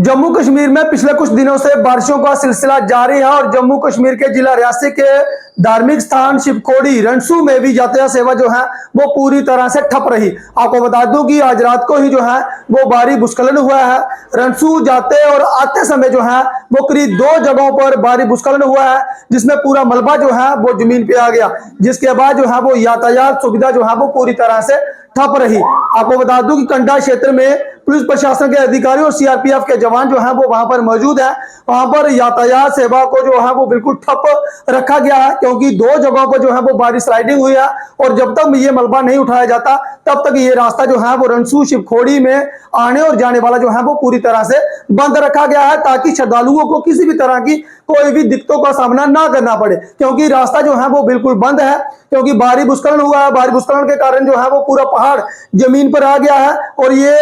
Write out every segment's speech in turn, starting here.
जम्मू कश्मीर में पिछले कुछ दिनों से बारिशों का सिलसिला जारी है और जम्मू कश्मीर के जिला रियासी के धार्मिक स्थान शिवखोड़ी रणसू में भी यातायात सेवा जो है वो पूरी तरह से ठप रही। आपको बता दूं कि आज रात को ही जो है वो भारी भूस्खलन हुआ है। रणसू जाते और आते समय जो है वो करीब 2 जगहों पर भारी भूस्खलन हुआ है, जिसमें पूरा मलबा जो है वो जमीन पे आ गया, जिसके बाद जो है वो यातायात सुविधा जो है वो पूरी तरह से ठप रही। आपको बता दूं कि कंडा क्षेत्र में पुलिस प्रशासन के अधिकारी और सीआरपीएफ के जवान जो हैं वो वहां पर मौजूद हैं। वहां पर यातायात सेवा को जो है वो बिल्कुल ठप रखा गया है, क्योंकि 2 जगहों पर जो है वो बारिश राइडिंग हुई है और जब तक ये मलबा नहीं उठाया जाता तब तक ये रास्ता जो है वो रणसू शिवखोड़ी में आने और जाने वाला जो है वो पूरी तरह से बंद रखा गया है, ताकि श्रद्धालुओं को किसी भी तरह की कोई भी दिक्कतों का सामना ना करना पड़े, क्योंकि रास्ता जो है वो बिल्कुल बंद है। क्योंकि भारी भूस्खलन हुआ है, भारी भूस्खलन के कारण जो है वो पूरा पहाड़ जमीन पर आ गया है और ये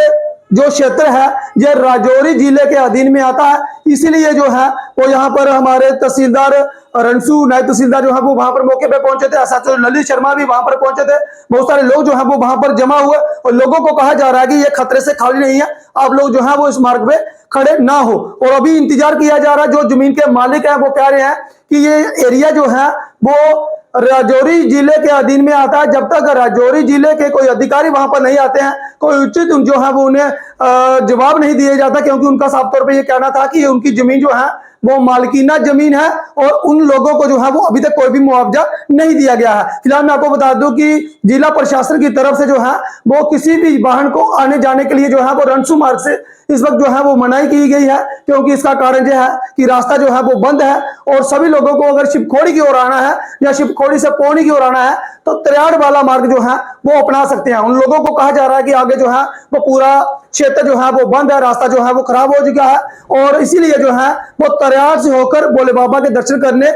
जो क्षेत्र है ये राजौरी जिले के अधीन में आता है। इसीलिए जो है वो यहाँ पर हमारे तहसीलदार रणसू नायब तहसीलदार जो है वो वहां पर मौके पे पहुंचे थे, एसएचओ ललित शर्मा भी वहां पर पहुंचे थे। बहुत सारे लोग जो है वो वहां पर जमा हुए और लोगों को कहा जा रहा है कि ये खतरे से खाली नहीं है, आप लोग जो है वो इस मार्ग पे खड़े ना हो। और अभी इंतजार किया जा रहा है, जो जमीन के मालिक है वो कह रहे हैं कि ये एरिया जो है वो राजौरी जिले के अधीन में आता है। जब तक राजौरी जिले के कोई अधिकारी वहां पर नहीं आते हैं, कोई उचित जो है वो उन्हें जवाब नहीं दिया जाता, क्योंकि उनका साफ तौर पे ये कहना था कि उनकी जमीन जो है वो मालकीना जमीन है और उन लोगों को जो है वो अभी तक कोई भी मुआवजा नहीं दिया गया है। फिलहाल मैं आपको बता दूं कि जिला प्रशासन की तरफ से जो है वो किसी भी वाहन को आने जाने के लिए जो है वो रणसू मार्ग से इस वक्त जो है वो मनाही की गई है, क्योंकि इसका कारण यह है कि रास्ता जो है वो बंद है और सभी लोगों को अगर शिवखोड़ी की ओर आना है या शिवखोड़ी से पौनी की ओर आना है तो त्रियाड़ वाला मार्ग जो है वो अपना सकते हैं। उन लोगों को कहा जा रहा है कि आगे जो है वो पूरा क्षेत्र जो है वो बंद है, रास्ता जो है वो खराब हो चुका है और इसीलिए जो है वो त्रियाड़ से होकर भोले बाबा के दर्शन करने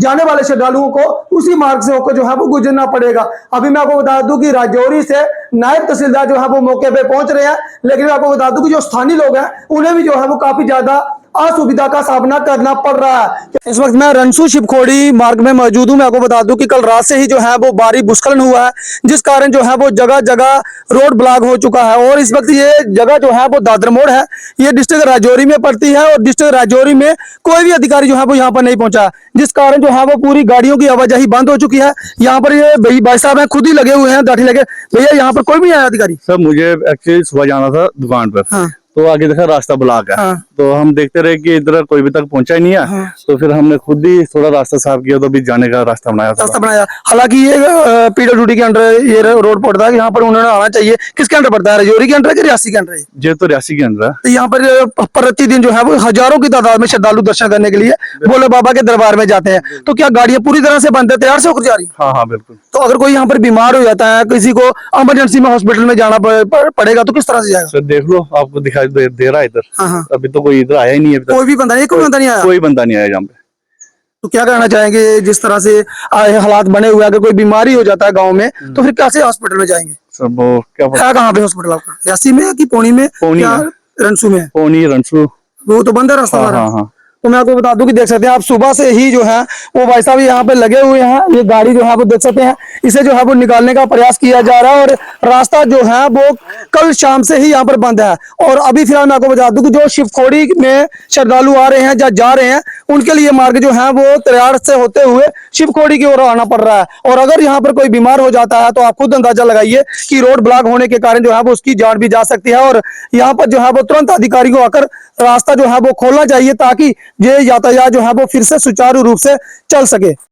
जाने वाले श्रद्धालुओं को उसी मार्ग से होकर जो है वो गुजरना पड़ेगा। अभी मैं आपको बता दूं कि राजौरी से नायब तहसीलदार जो है वो मौके पे पहुंच रहे हैं, लेकिन आपको बता दूं कि जो स्थानीय लोग हैं उन्हें भी जो है वो काफी ज्यादा असुविधा का सामना करना पड़ रहा है। इस वक्त मैं रणसू शिवखोड़ी मार्ग में मौजूद हूं। मैं आपको बता दूं कि कल रात से ही जो है वो भारी भूस्खलन हुआ है, जिस कारण जो है वो जगह जगह रोड ब्लॉक हो चुका है और इस वक्त ये जगह जो है वो दादर मोड़ है, ये डिस्ट्रिक्ट राजौरी में पड़ती है और डिस्ट्रिक्ट राजौरी में कोई भी अधिकारी जो है वो यहाँ पर नहीं पहुंचा, जिस कारण जो है वो पूरी गाड़ियों की आवाजाही बंद हो चुकी है। यहाँ पर ये भाई साहब हैं, खुद ही लगे हुए हैं, दाढ़ी लगे। भैया यहाँ पर कोई भी आया अधिकारी? सर मुझे एक्चुअली सुबह जाना था दुकान पर। हाँ। तो आगे देखा रास्ता ब्लॉक है। हाँ। तो हम देखते रहे कि इधर कोई भी तक पहुंचा ही नहीं है। हाँ। तो फिर हमने खुद ही थोड़ा रास्ता साफ किया, तो भी जाने का रास्ता बनाया। हालांकि ये पीडब्ल्यूडी के अंडर ये रोड पड़ता है, यहाँ पर उन्होंने आना चाहिए। किसके अंडर पड़ता है, राजौरी के अंडर है, रियासी के अंडर है? ये तो रियासी के अंदर है। तो यहाँ पर प्रतिदिन जो है वो हजारों की तादाद में श्रद्धालु दर्शन करने के लिए भोले बाबा के दरबार में जाते हैं। तो क्या गाड़ियां पूरी तरह से बंद है, तैयार से होकर जा रही? हाँ हाँ बिल्कुल। तो अगर कोई यहाँ पर बीमार हो जाता है, किसी को इमरजेंसी में हॉस्पिटल में जाना पड़ेगा, तो किस तरह से जाएगा? सर देख लो, आपको दिखाई दे रहा है इधर। हाँ। अभी तो कोई इधर आया ही नहीं है। कोई भी बंदा नहीं, कोई बंदा नहीं आया? कोई बंदा नहीं आया यहाँ पे। तो क्या कहना चाहेंगे, जिस तरह से हालात बने हुए, अगर कोई बीमारी हो जाता है गांव में तो फिर कैसे हॉस्पिटल में जाएंगे? सर वो क्या कहाँ पे हॉस्पिटल आपका, रियासी में कि पौनी में? रणसू में? पौनी रणसू। वो तो बंद है रास्ता। हाँ। तो मैं आपको बता दूं कि देख सकते हैं आप, सुबह से ही जो है वो भाई साहब यहाँ पे लगे हुए हैं। ये गाड़ी जो है वो देख सकते हैं, इसे जो है वो निकालने का प्रयास किया जा रहा है और रास्ता जो है वो कल शाम से ही यहाँ पर बंद है। और अभी फिलहाल मैं आपको बता दूं कि जो शिवखोड़ी में श्रद्धालु आ रहे हैं या जा रहे हैं, उनके लिए मार्ग जो है वो त्रियाड़ से होते हुए शिवखोड़ी की ओर आना पड़ रहा है। और अगर यहाँ पर कोई बीमार हो जाता है तो आप खुद अंदाजा लगाइए कि रोड ब्लॉक होने के कारण जो है वो उसकी जान भी जा सकती है। और यहाँ पर जो है वो तुरंत अधिकारी को आकर रास्ता जो है वो खोलना चाहिए, ताकि ये यातायात जो है वो फिर से सुचारू रूप से चल सके।